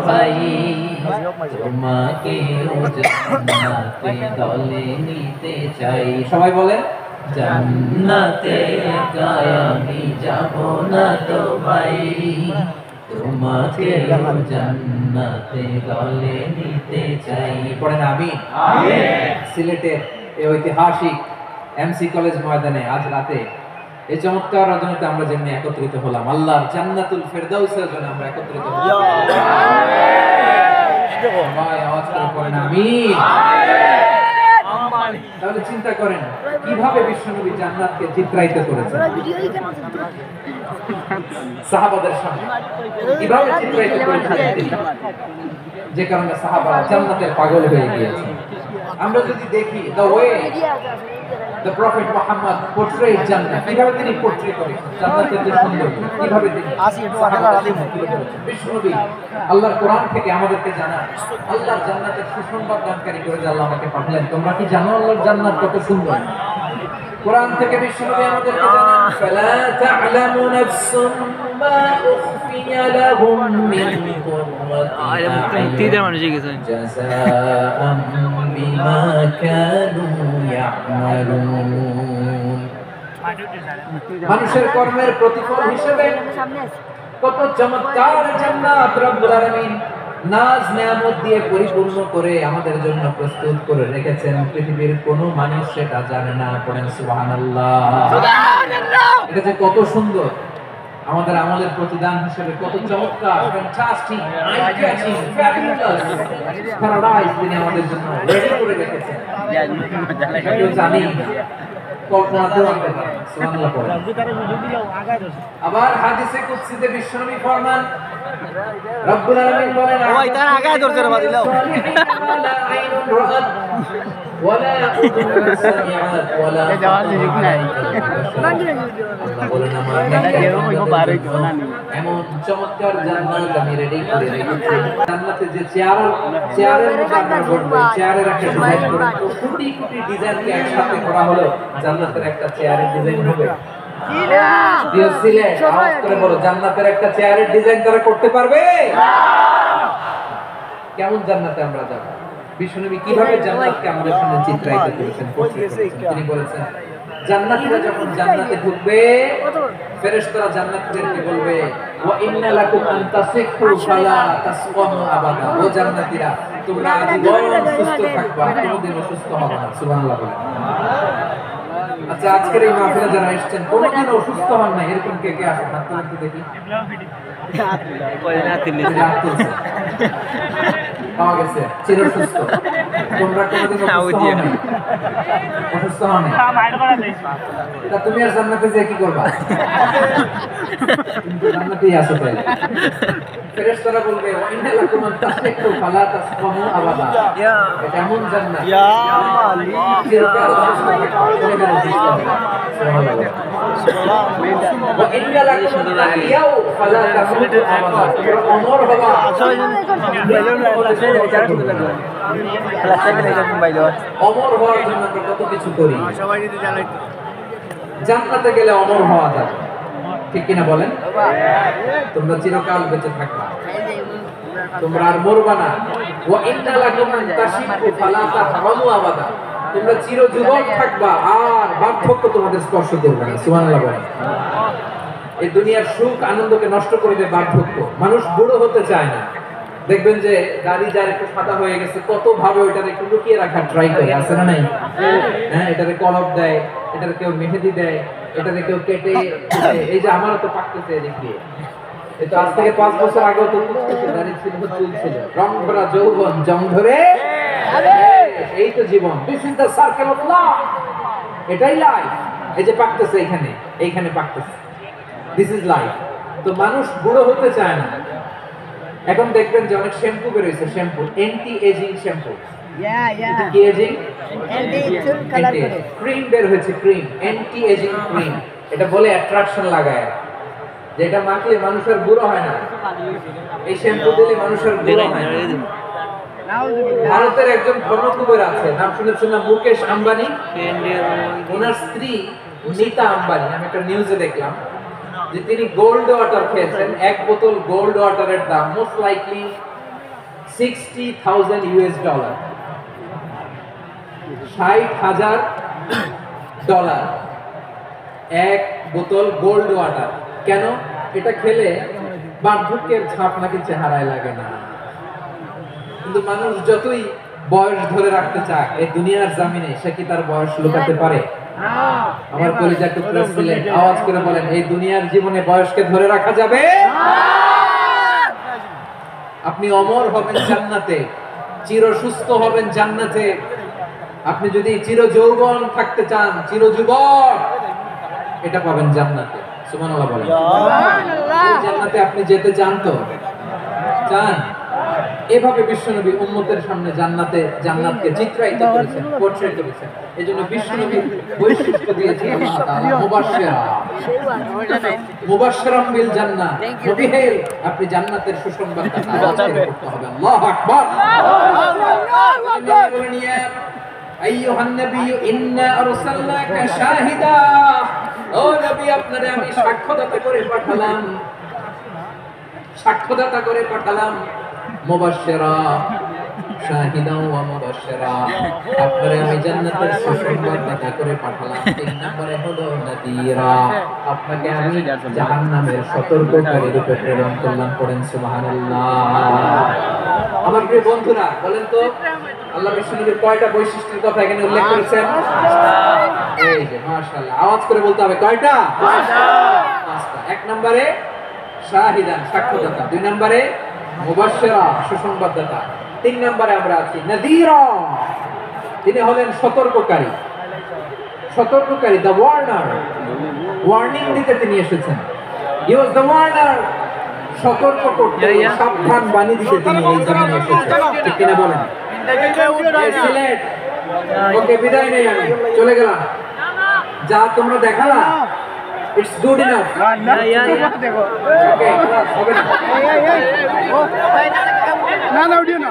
ভাই তোমাকে জান্নাতে দলে নিতে চাই। সবাই বলেন জান্নাতে একা আমি যাব না তো ভাই, তোমাকে জান্নাতে দলে নিতে চাই। পড়েন আমিন। সিলেটের এই ঐতিহাসিক এমসি কলেজ ময়দানে আজ রাতে এই চমৎকার রজনীতে আমরা যেমনি একত্রিত হলাম, আল্লাহর জান্নাতুল ফেরদাউসের জন্য আমরা একত্রিত হলাম। সবাই আওয়াজ করে পড়েন আমিন। তাহলে চিন্তা করেন কিভাবে বিশ্বনবী জান্নাতকে চিত্রায়িত করেছেন সাহাবাদের সামনে, কিভাবে চিত্রায়িত করেছেন, যে কারণে সাহাবারা জান্নাতের পাগল হয়ে গিয়েছে। আমরা যদি দেখি the way the prophet Muhammad portrayed Jannah, কিভাবে তিনি পোর্ট্রে করেছেন জান্নাতের যে সৌন্দর্য, কিভাবে তিনি বিশ্বনবী আল্লাহর কোরআন থেকে আমাদেরকে জানান আল্লাহর জান্নাতের সুসংবাদ দানকারী করে যে আল্লাহ আমাকে পাঠালেন। তোমরা কি জানো আল্লাহর জান্নাত কত সুন্দর? কোরআন থেকে বিশ্বনবী আমাদেরকে জানান ফালা তা'লামু নাফসুম মা উখফিয়া লাহুম মিন কুররাতি আ'য়ুন জাযাআম বিমা কানু ইয়া'মালুন। মানুষের কর্মের প্রতিফল হিসেবে কত চমৎকার জান্নাত রব্বুল আলামিন নাজ নেয়ামত দিয়ে পরিপূর্ণ করে আমাদের জন্য প্রস্তুত করে রেখেছেন। পৃথিবীর কোনো মানুষ সেটা জানে না। পড়েন সুবহানাল্লাহ। সুবহানাল্লাহ। এটা যে কত সুন্দর, আমাদের আমলের প্রতিদান হিসেবে কত চমৎকার, ফ্যান্টাস্টিক, আই-ক্যাচিং, ফ্যাবুলাস প্যারাডাইস তিনি আমাদের জন্য রেডি করে রেখেছেন। কেউ জানি কল্পনাতেও আনতে পারে। সুবহানাল্লাহ পড়েন। আবার হাদিসে কুদসিতে বিশ্বনবী ফরমান রব্বুল আলামিন বলেন ওই তার আগায় ধরতে রে বাদিলাও ওয়ালা উযুন সামিআত ওয়ালা এমন চমৎকার জান্নাত আমি রেডি করে রেখেছি। জান্নাতে যে চেয়ারের মধ্যে আমরা বসবো, চেয়ারের একটা ডিজাইন করে কোটি কোটি ডিজাইনকে একসাথে করা হলো জান্নাতের একটা চেয়ারের ডিজাইন হবে। জান্নাতের একটা চেয়ারের ডিজাইন তারা করতে পারবে? কেমন জান্নাতে আমরা যাব? বিশ্বনবী কিভাবে জান্নাতকে আমাদের সামনে চিত্রায়িত করেছেন? তিনি বলেছেন জান্নাতীরা যখন জান্নাতে ঢুকবে ফেরেশতারা জান্নাতীদেরকে বলবে ওয়া ইন্না লাকুম আন তাসিহু ফালা তাসকামু আবাদা। ও জান্নাতীরা তোমরা আজীবন সুস্থ থাকবা, কোনোদিন অসুস্থ হবে না। সুবহানাল্লাহ বলেন। আচ্ছা, আজকের এই মাহফিলে যারা এসেছেন কোনোদিন অসুস্থ হন না এরকম কে কে আছেন? হাত তুলে দেখি। পাওয়া গেছে চির সুস্থ। তোমরা কোনোদিন অসুস্থ হন না? তা তুমি আর জান্নাতে যে কি করবা? জান্নাতেই আছো তাহলে। ফেরেশতারা বলবে ওয়া ইন্না লাকুম আন তাসিহু ফালা তাসকামু আবাদা। এটা এমন জান্নাত ইয়া মালিক চিরকাল সুবহানাল্লাহ। ওয়া ইন্না লাকুম তাহিয়াউ ফালা তামুতু আবাদা। অমর হবা। অমর হওয়ার জন্য আমরা কত কিছু করি। জান্নাতে গেলে অমর হওয়া যায়, ঠিক কিনা বলেন? তোমরা চিরকাল বেঁচে থাকবা, তোমরা আর মরবা না। ওয়া ইন্না লাকুম আন তাশিবু ফালা তাহরামু আবাদা। তোমরা চিরজীবন থাকবা আর বার্ধক্য তোমাদের স্পর্শ করবে না। সুবহানাল্লাহ বলেন। এই দুনিয়ার সুখ আনন্দকে নষ্ট করে দেয় বার্ধক্য। মানুষ বুড়ো হতে চায় না। দেখবেন যে দাড়ি যার একটু সাদা হয়ে গেছে কত ভাবে ওইটাকে একটু লুকিয়ে রাখার ট্রাই করে, আছে না নাই? হ্যাঁ, এটাকে কলপ দেয়, এটাকে কেউ মেহেদি দেয়, এটাকে কেউ কেটে। এই যে আমারও তো পাকতেছে দেখি, এই তো আজ থেকে 5 বছর আগেও তো দাড়ি ছিল, চুল ছিল, রং ভরা যৌবন জং ধরে। এই তো জীবন। This is the circle of life. এটাই লাইফ। এই যে পাকতেছে এইখানে, এইখানে পাকতেছে, দিস ইজ লাইফ। তো মানুষ বুড়ো হতে চায় না। এখন দেখবেন যে অনেক শ্যাম্পু বের হয়েছে, শ্যাম্পু অ্যান্টি এজিং শ্যাম্পু। কি এজিং? অ্যান্টি কালার করে ক্রিম বের হয়েছে, ক্রিম অ্যান্টি এজিং ক্রিম। এটা বলে অ্যাট্রাকশন লাগায়, যেটা মাখলে মানুষের বুড়ো হয় না। এই শ্যাম্পু দিলে মানুষের বুড়ো হয় না। ভারতের একজন ধনকুবের আছে, নাম শুনেছেন না? মুকেশ আম্বানি। ওনার স্ত্রী নীতা আম্বানি, আমি একটা নিউজে দেখলাম যে তিনি গোল্ড ওয়াটার খেয়েছেন। 1 বোতল গোল্ড ওয়াটারের দাম মোস্ট লাইকলি $60,000 $60,000 এক বোতল গোল্ড ওয়াটার। কেন? এটা খেলে বার্ধক্যের ছাপ নাকি চেহারায় লাগে না। কিন্তু মানুষ যতই বয়স ধরে রাখতে চায় এই দুনিয়ার জামিনে, সে কি তার বয়স লুকাতে পারে? আমার কলিজার টুকরা ছেলে, আওয়াজ করে বলেন, এই দুনিয়ার জীবনে বয়সকে ধরে রাখা যাবে? আপনি অমর হবেন জান্নাতে, চির সুস্থ হবেন জান্নাতে। আপনি যদি চির যৌবন থাকতে চান, চির যুবক, এটা পাবেন জান্নাতে। সুবহানাল্লাহ বলেন। এই জান্নাতে আপনি যেতে চান তো? চান? এভাবে বিশ্বনবী উম্মতের সামনে জান্নাতকে চিত্রায়িত করেছেন, পোর্ট্রেট করেছেন। এজন্য বিশ্বনবী বৈশিষ্ট্য দিয়েছেন আল্লাহ তাআলা মুবাশশিরাম বিল জান্নাহ। নবী হে, আপনি জান্নাতের সুসংবাদটা আওয়াজ করে করতে হবে। আল্লাহু আকবার। আইয়ুহান নবী ইন্না আরসালনাকা শাহিদা। ও নবী, আপনারে আমি সাক্ষ্যদাতা করে পাঠালাম, সাক্ষ্যদাতা করে পাঠালাম। মুবাশশিরা শাহিদা ওয়া মুবাশশিরা, আপনারে আমি জান্নাতের সুসংবাদদাতা করে পাঠালাম। তিন নম্বরে হলো নাদিরা, আপনাকে আমি জাহান্নামের সতর্ককারী রূপে প্রেরণ করলাম। পড়েন সুবহানাল্লাহ। আমার প্রিয় বন্ধুরা, বলেন তো আল্লাহ বিশ্বনবীর কয়টা বৈশিষ্ট্যের কথা এখানে উল্লেখ করেছেন? এই যে মাশাআল্লাহ, আওয়াজ করে বলতে হবে, কয়টা? পাঁচটা। এক নম্বরে শাহিদান, সাক্ষ্যদাতা। দুই নম্বরে মুবাশশিরা, সুসংবাদদাতা। তিন নম্বরে আমরা আছি নাযীরা, তিনি হলেন সতর্ককারী। সতর্ককারী, দ্য ওয়ার্নার, ওয়ার্নিং দিতে তিনি এসেছেন। হি ওয়াজ দ্য ওয়ার্নার, সতর্ক করতে, সাবধান বাণী দিতে তিনি এই জমিনে এসেছেন। ঠিক কিনা বলেন? সিলেট, ওকে, বিদায় নেই, আমি চলে গেলাম। যা তোমরা দেখালা, ইটস গুড ইনাফ। ওকে, হবে না। না না, উঠিও না।